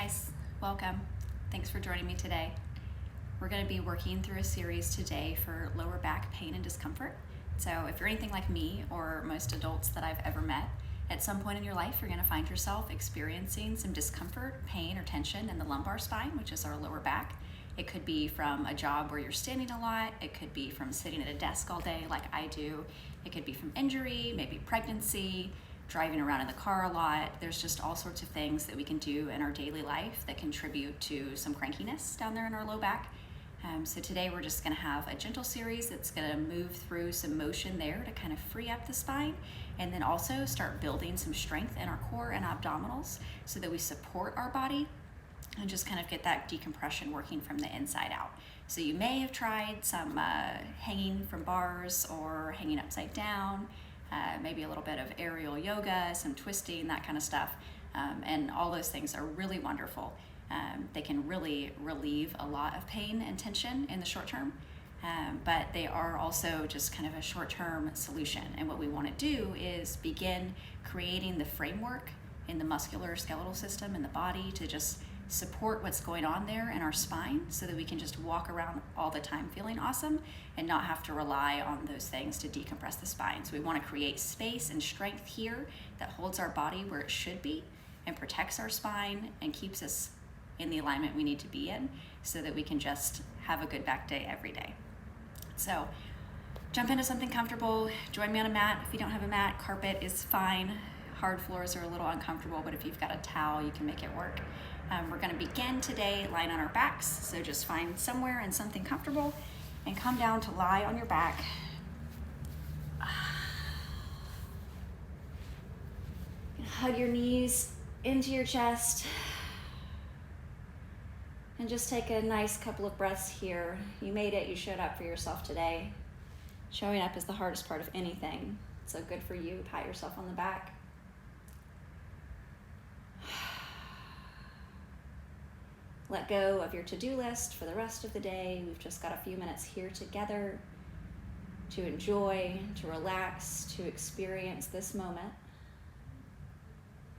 guys, welcome. Thanks for joining me today. We're going to be working through a series today for lower back pain and discomfort. So if you're anything like me or most adults that I've ever met, at some point in your life you're going to find yourself experiencing some discomfort, pain, or tension in the lumbar spine, which is our lower back. It could be from a job where you're standing a lot. It could be from sitting at a desk all day like I do. It could be from injury, maybe pregnancy, driving around in the car a lot. There's just all sorts of things that we can do in our daily life that contribute to some crankiness down there in our low back. So today we're just going to have a gentle series that's going to move through some motion there to kind of free up the spine, and then also start building some strength in our core and abdominals so that we support our body and just kind of get that decompression working from the inside out. So you may have tried some hanging from bars or hanging upside down, maybe a little bit of aerial yoga, some twisting, that kind of stuff. And all those things are really wonderful. They can really relieve a lot of pain and tension in the short term, but they are also just kind of a short-term solution. And what we want to do is begin creating the framework in the muscular skeletal system in the body to just support what's going on there in our spine so that we can just walk around all the time feeling awesome and not have to rely on those things to decompress the spine. So we want to create space and strength here that holds our body where it should be and protects our spine and keeps us in the alignment we need to be in so that we can just have a good back day every day. So jump into something comfortable. Join me on a mat. If you don't have a mat, carpet is fine. Hard floors are a little uncomfortable, but if you've got a towel, you can make it work. We're going to begin today lying on our backs, so just find somewhere and something comfortable and come down to lie on your back. Hug your knees into your chest and just take a nice couple of breaths here. You made it, you showed up for yourself today. Showing up is the hardest part of anything, so good for you. Pat yourself on the back. Let go of your to-do list for the rest of the day. We've just got a few minutes here together to enjoy, to relax, to experience this moment.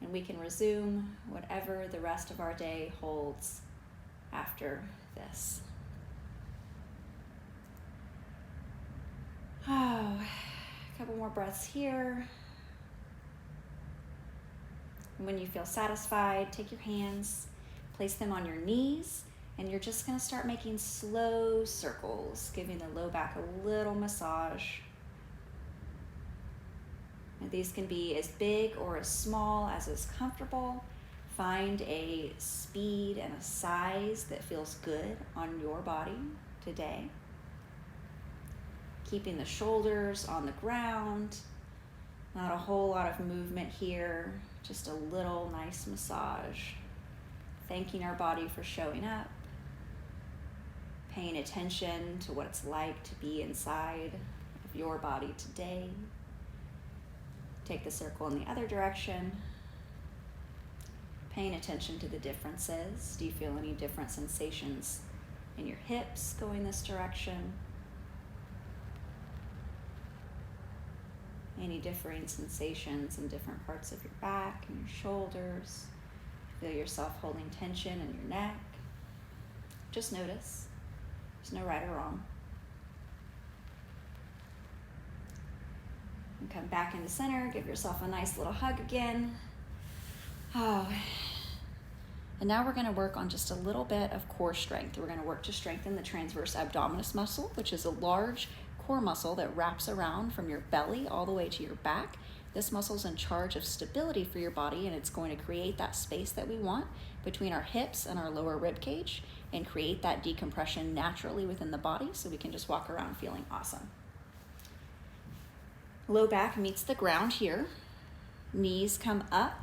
And we can resume whatever the rest of our day holds after this. Oh, a couple more breaths here. And when you feel satisfied, take your hands, place them on your knees, and you're just going to start making slow circles, giving the low back a little massage. And these can be as big or as small as is comfortable. Find a speed and a size that feels good on your body today. Keeping the shoulders on the ground. Not a whole lot of movement here, just a little nice massage. Thanking our body for showing up, paying attention to what it's like to be inside of your body today. Take the circle in the other direction, paying attention to the differences. Do you feel any different sensations in your hips going this direction? Any differing sensations in different parts of your back and your shoulders? Feel yourself holding tension in your neck. Just notice. There's no right or wrong. And come back into center. Give yourself a nice little hug again. Oh. And now we're going to work on just a little bit of core strength. We're going to work to strengthen the transverse abdominis muscle, which is a large core muscle that wraps around from your belly all the way to your back. This muscle is in charge of stability for your body, and it's going to create that space that we want between our hips and our lower rib cage and create that decompression naturally within the body so we can just walk around feeling awesome. Low back meets the ground here. Knees come up,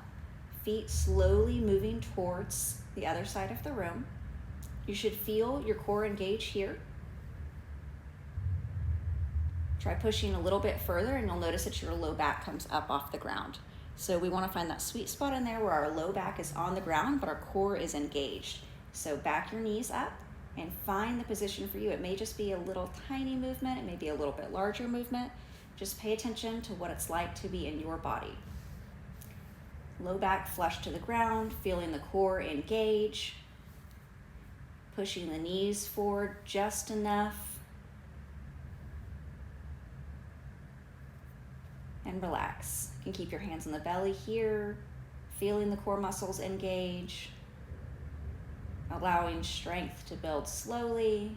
feet slowly moving towards the other side of the room. You should feel your core engage here. Try pushing a little bit further and you'll notice that your low back comes up off the ground. So we want to find that sweet spot in there where our low back is on the ground, but our core is engaged. So back your knees up and find the position for you. It may just be a little tiny movement. It may be a little bit larger movement. Just pay attention to what it's like to be in your body. Low back flush to the ground, feeling the core engage. Pushing the knees forward just enough. And relax. You can keep your hands on the belly here, feeling the core muscles engage. Allowing strength to build slowly.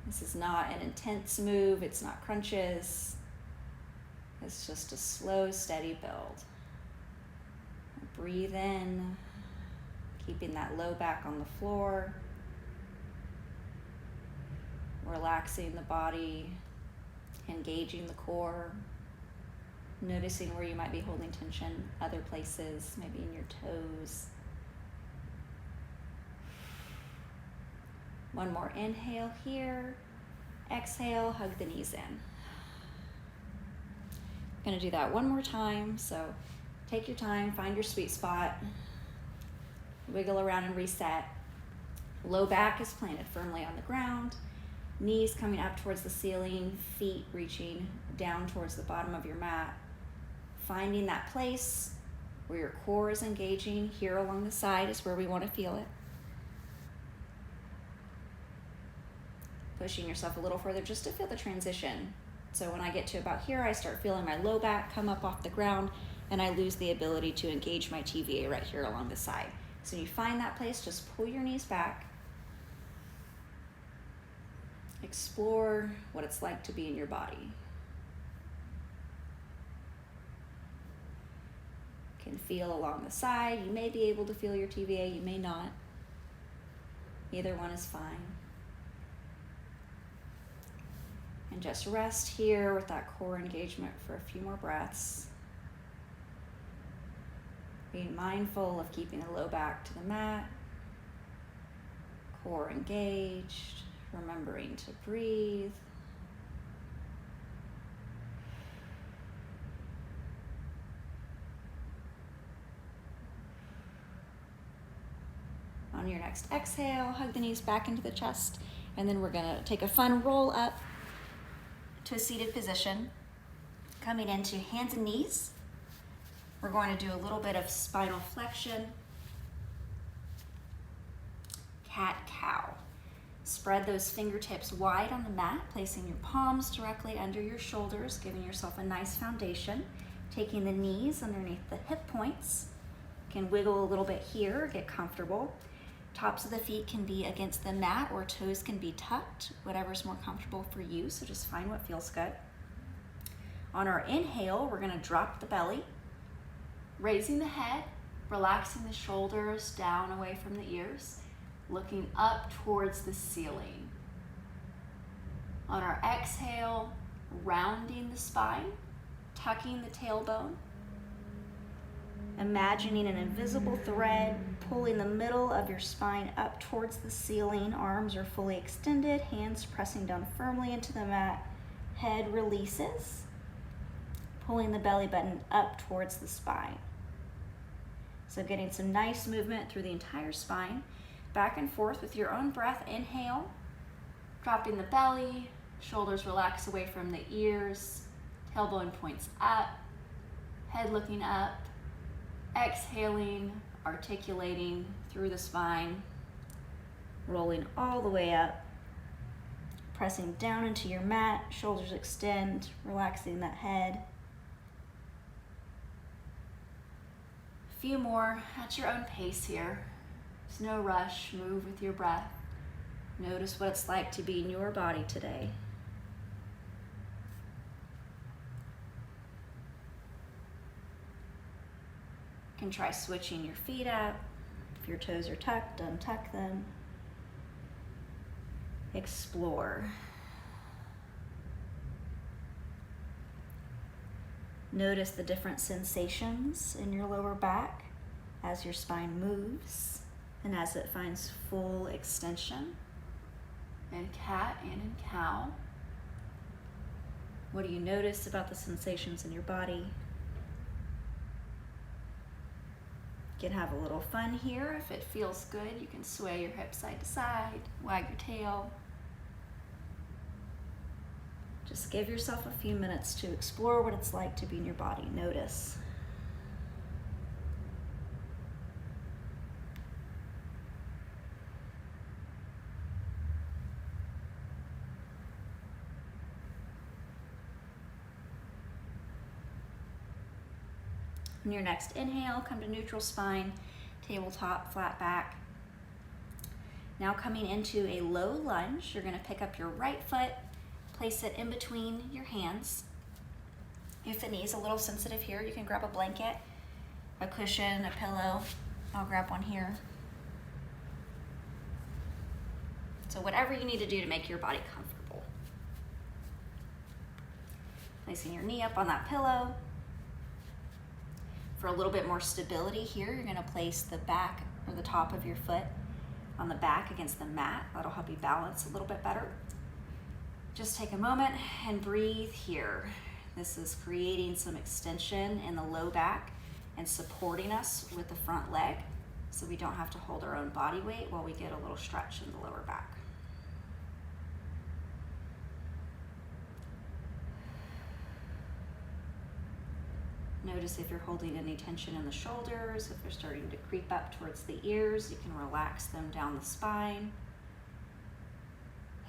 This is not an intense move, it's not crunches. It's just a slow, steady build. Breathe in, keeping that low back on the floor. Relaxing the body, engaging the core. Noticing where you might be holding tension, other places, maybe in your toes. One more inhale here. Exhale, hug the knees in. I'm gonna do that one more time, so take your time, find your sweet spot. Wiggle around and reset. Low back is planted firmly on the ground. Knees coming up towards the ceiling, feet reaching down towards the bottom of your mat. Finding that place where your core is engaging. Here along the side is where we want to feel it. Pushing yourself a little further just to feel the transition. So when I get to about here, I start feeling my low back come up off the ground, and I lose the ability to engage my TVA right here along the side. So when you find that place, just pull your knees back. Explore what it's like to be in your body. Can feel along the side. You may be able to feel your TVA, you may not. Either one is fine. And just rest here with that core engagement for a few more breaths. Being mindful of keeping the low back to the mat. Core engaged. Remembering to breathe. On your next exhale, hug the knees back into the chest, and then we're gonna take a fun roll up to a seated position. Coming into hands and knees. We're going to do a little bit of spinal flexion. Cat-cow. Spread those fingertips wide on the mat, placing your palms directly under your shoulders, giving yourself a nice foundation. Taking the knees underneath the hip points. You can wiggle a little bit here, get comfortable. Tops of the feet can be against the mat or toes can be tucked, whatever's more comfortable for you, so just find what feels good. On our inhale, we're gonna drop the belly, raising the head, relaxing the shoulders down away from the ears, looking up towards the ceiling. On our exhale, rounding the spine, tucking the tailbone, imagining an invisible thread pulling the middle of your spine up towards the ceiling. Arms are fully extended, hands pressing down firmly into the mat. Head releases, pulling the belly button up towards the spine. So getting some nice movement through the entire spine. Back and forth with your own breath. Inhale, dropping the belly, shoulders relax away from the ears, tailbone points up, head looking up. Exhaling, articulating through the spine, rolling all the way up, pressing down into your mat, shoulders extend, relaxing that head. A few more at your own pace here. There's no rush, move with your breath. Notice what it's like to be in your body today. You can try switching your feet up. If your toes are tucked, untuck them. Explore. Notice the different sensations in your lower back as your spine moves and as it finds full extension. In cat and in cow. What do you notice about the sensations in your body? You can have a little fun here. If it feels good, you can sway your hips side to side, wag your tail. Just give yourself a few minutes to explore what it's like to be in your body. Notice. On your next inhale, come to neutral spine, tabletop, flat back. Now coming into a low lunge, you're gonna pick up your right foot, place it in between your hands. If the knee's a little sensitive here, you can grab a blanket, a cushion, a pillow. I'll grab one here. So whatever you need to do to make your body comfortable. Placing your knee up on that pillow. For a little bit more stability here, you're gonna place the back or the top of your foot on the back against the mat. That'll help you balance a little bit better. Just take a moment and breathe here. This is creating some extension in the low back and supporting us with the front leg so we don't have to hold our own body weight while we get a little stretch in the lower back. Notice if you're holding any tension in the shoulders, if they're starting to creep up towards the ears, you can relax them down the spine.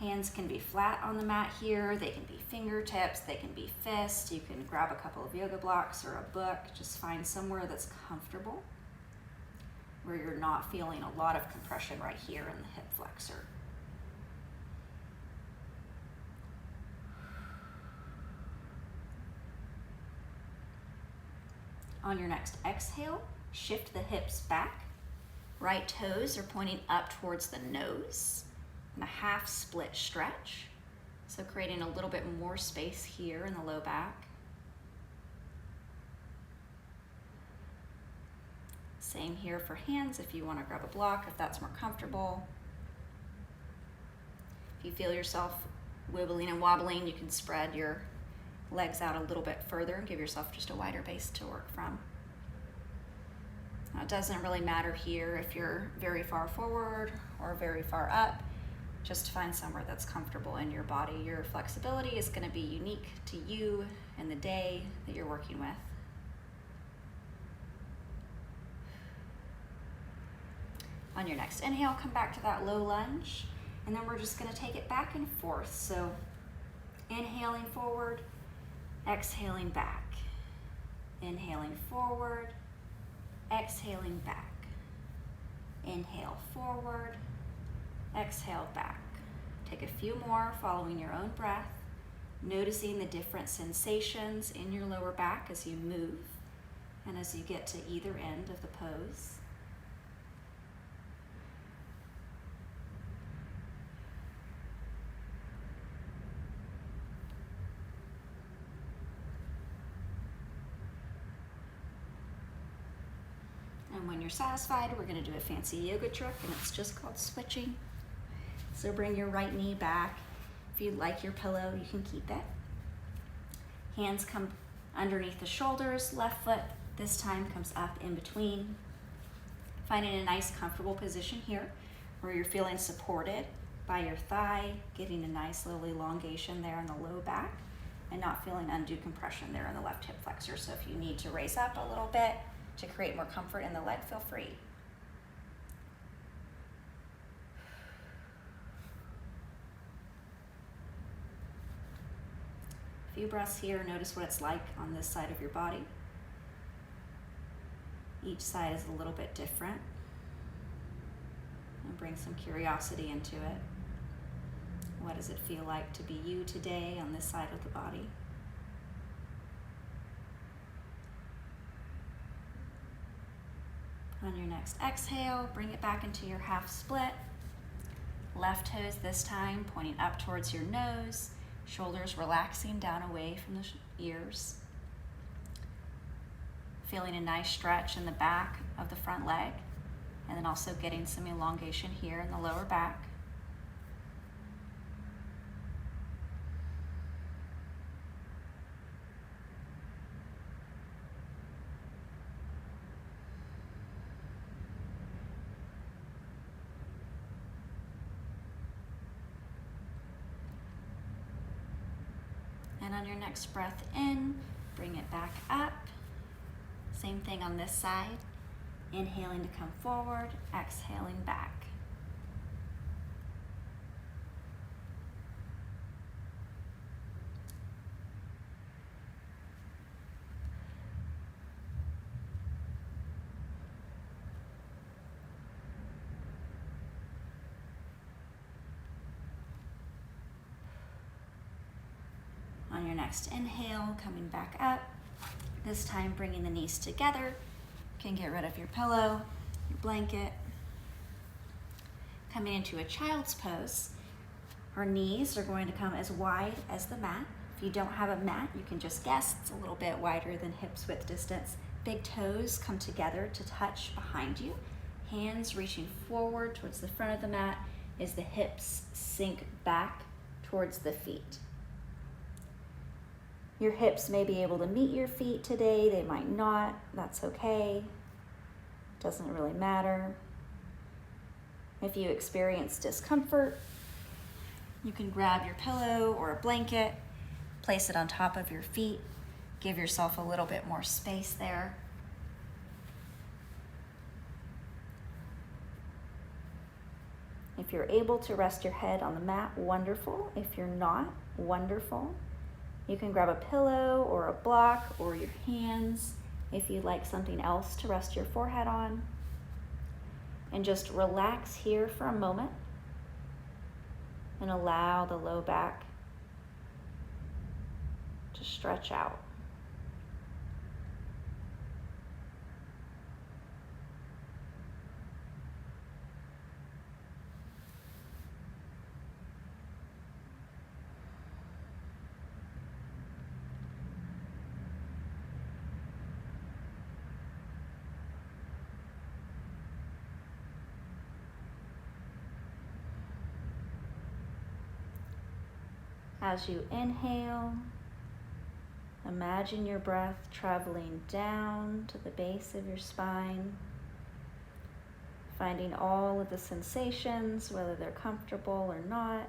Hands can be flat on the mat here, they can be fingertips, they can be fists. You can grab a couple of yoga blocks or a book, just find somewhere that's comfortable, where you're not feeling a lot of compression right here in the hip flexor. On your next exhale, shift the hips back. Right toes are pointing up towards the nose, and a half split stretch. So creating a little bit more space here in the low back. Same here for hands if you want to grab a block, if that's more comfortable. If you feel yourself wibbling and wobbling, you can spread your legs out a little bit further and give yourself just a wider base to work from. Now, it doesn't really matter here if you're very far forward or very far up. Just find somewhere that's comfortable in your body. Your flexibility is going to be unique to you and the day that you're working with. On your next inhale, come back to that low lunge, and then we're just going to take it back and forth. So inhaling forward, exhaling back. Inhaling forward, exhaling back. Inhale forward, exhale back. Take a few more following your own breath, noticing the different sensations in your lower back as you move and as you get to either end of the pose. And when you're satisfied, we're going to do a fancy yoga trick, and it's just called switching. So bring your right knee back. If you'd like your pillow, you can keep it. Hands come underneath the shoulders. Left foot this time comes up in between. Finding a nice comfortable position here where you're feeling supported by your thigh, getting a nice little elongation there in the low back, and not feeling undue compression there in the left hip flexor. So if you need to raise up a little bit to create more comfort in the leg, feel free. A few breaths here. Notice what it's like on this side of your body. Each side is a little bit different. And bring some curiosity into it. What does it feel like to be you today on this side of the body? On your next exhale, bring it back into your half split. Left toes this time pointing up towards your nose, shoulders relaxing down away from the ears. Feeling a nice stretch in the back of the front leg, and then also getting some elongation here in the lower back. And on your next breath in, bring it back up. Same thing on this side. Inhaling to come forward, exhaling back. next inhale, coming back up. This time bringing the knees together. You can get rid of your pillow, your blanket. Coming into a child's pose. Our knees are going to come as wide as the mat. If you don't have a mat, you can just guess it's a little bit wider than hips width distance. Big toes come together to touch behind you. Hands reaching forward towards the front of the mat as the hips sink back towards the feet. Your hips may be able to meet your feet today. They might not. That's okay. Doesn't really matter. If you experience discomfort, you can grab your pillow or a blanket, place it on top of your feet, give yourself a little bit more space there. If you're able to rest your head on the mat, wonderful. If you're not, wonderful. You can grab a pillow or a block or your hands if you'd like something else to rest your forehead on. And just relax here for a moment and allow the low back to stretch out. As you inhale, imagine your breath traveling down to the base of your spine, finding all of the sensations, whether they're comfortable or not,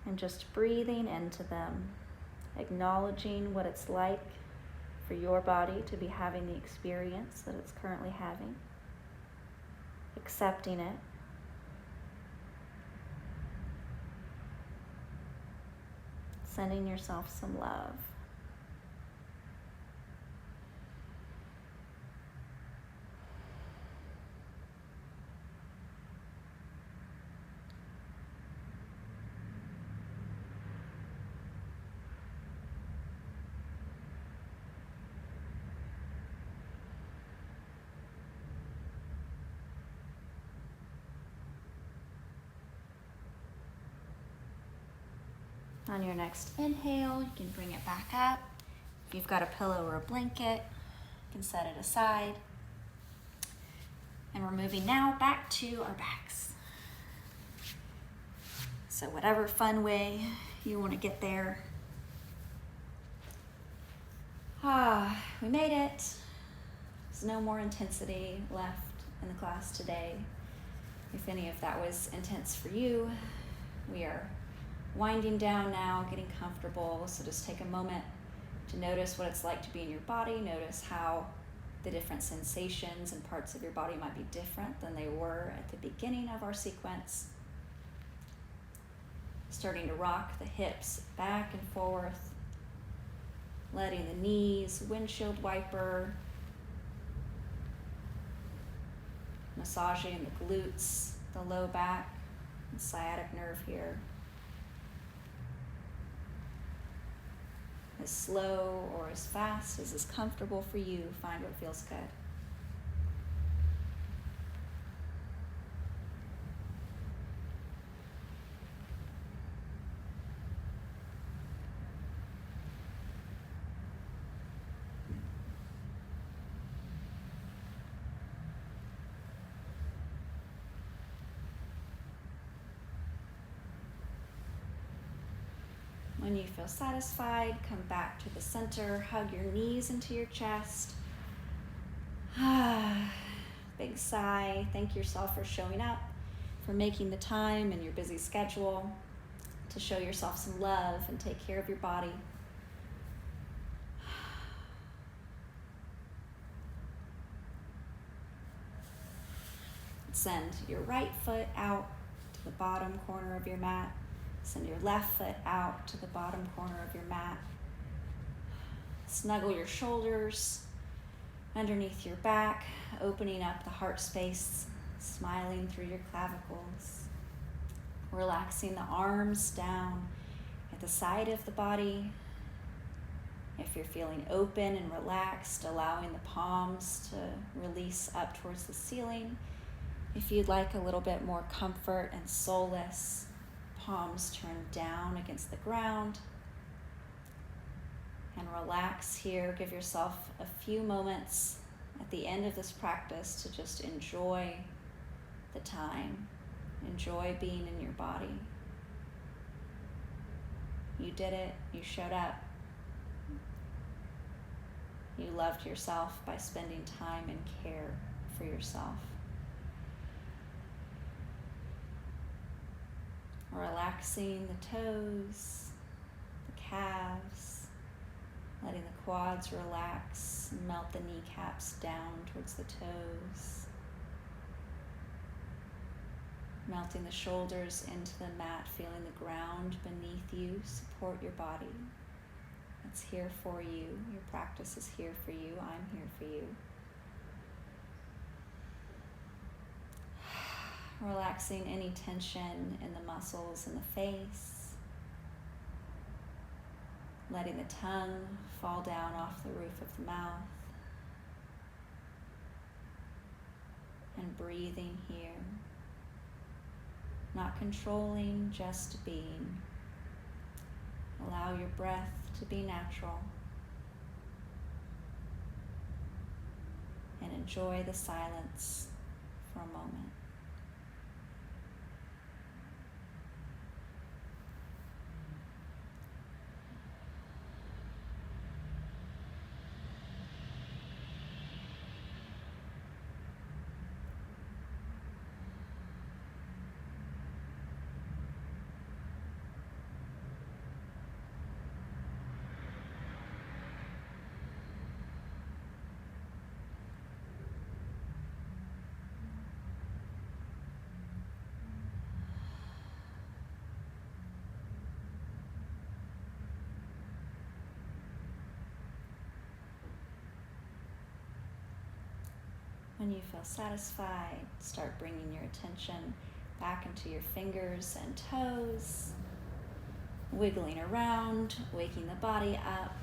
and just breathing into them, acknowledging what it's like for your body to be having the experience that it's currently having, accepting it, sending yourself some love. On your next inhale, you can bring it back up. If you've got a pillow or a blanket, you can set it aside. And we're moving now back to our backs. So whatever fun way you want to get there. We made it. There's no more intensity left in the class today. If any of that was intense for you, we are winding down now, getting comfortable. So just take a moment to notice what it's like to be in your body. Notice how the different sensations and parts of your body might be different than they were at the beginning of our sequence. Starting to rock the hips back and forth, letting the knees, windshield wiper, massaging the glutes, the low back, and sciatic nerve here. As slow or as fast as is comfortable for you, find what feels good. When you feel satisfied, come back to the center, hug your knees into your chest. Big sigh. Thank yourself for showing up, for making the time in your busy schedule to show yourself some love and take care of your body. Send your right foot out to the bottom corner of your mat. Send your left foot out to the bottom corner of your mat. Snuggle your shoulders underneath your back, opening up the heart space, smiling through your clavicles. Relaxing the arms down at the side of the body. If you're feeling open and relaxed, allowing the palms to release up towards the ceiling. If you'd like a little bit more comfort and solace, palms turn down against the ground. And relax here. Give yourself a few moments at the end of this practice to just enjoy the time. Enjoy being in your body. You did it. You showed up. You loved yourself by spending time and care for yourself. Relaxing the toes, the calves, letting the quads relax, melt the kneecaps down towards the toes. Melting the shoulders into the mat, feeling the ground beneath you support your body. It's here for you. Your practice is here for you. I'm here for you. Relaxing any tension in the muscles in the face. Letting the tongue fall down off the roof of the mouth. And breathing here. Not controlling, just being. Allow your breath to be natural. And enjoy the silence for a moment. When you feel satisfied, start bringing your attention back into your fingers and toes, wiggling around, waking the body up.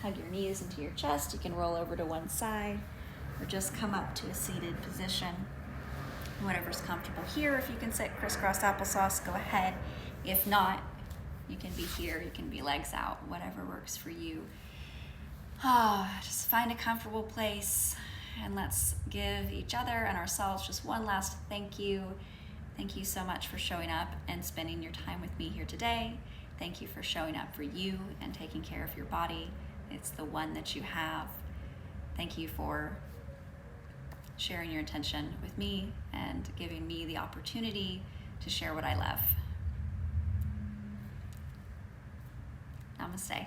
Hug your knees into your chest. You can roll over to one side or just come up to a seated position. Whatever's comfortable here. If you can sit crisscross applesauce, go ahead. If not, you can be here, you can be legs out, whatever works for you. Just find a comfortable place and let's give each other and ourselves just one last thank you. Thank you so much for showing up and spending your time with me here today. Thank you for showing up for you and taking care of your body. It's the one that you have. Thank you for sharing your intention with me and giving me the opportunity to share what I love. Namaste.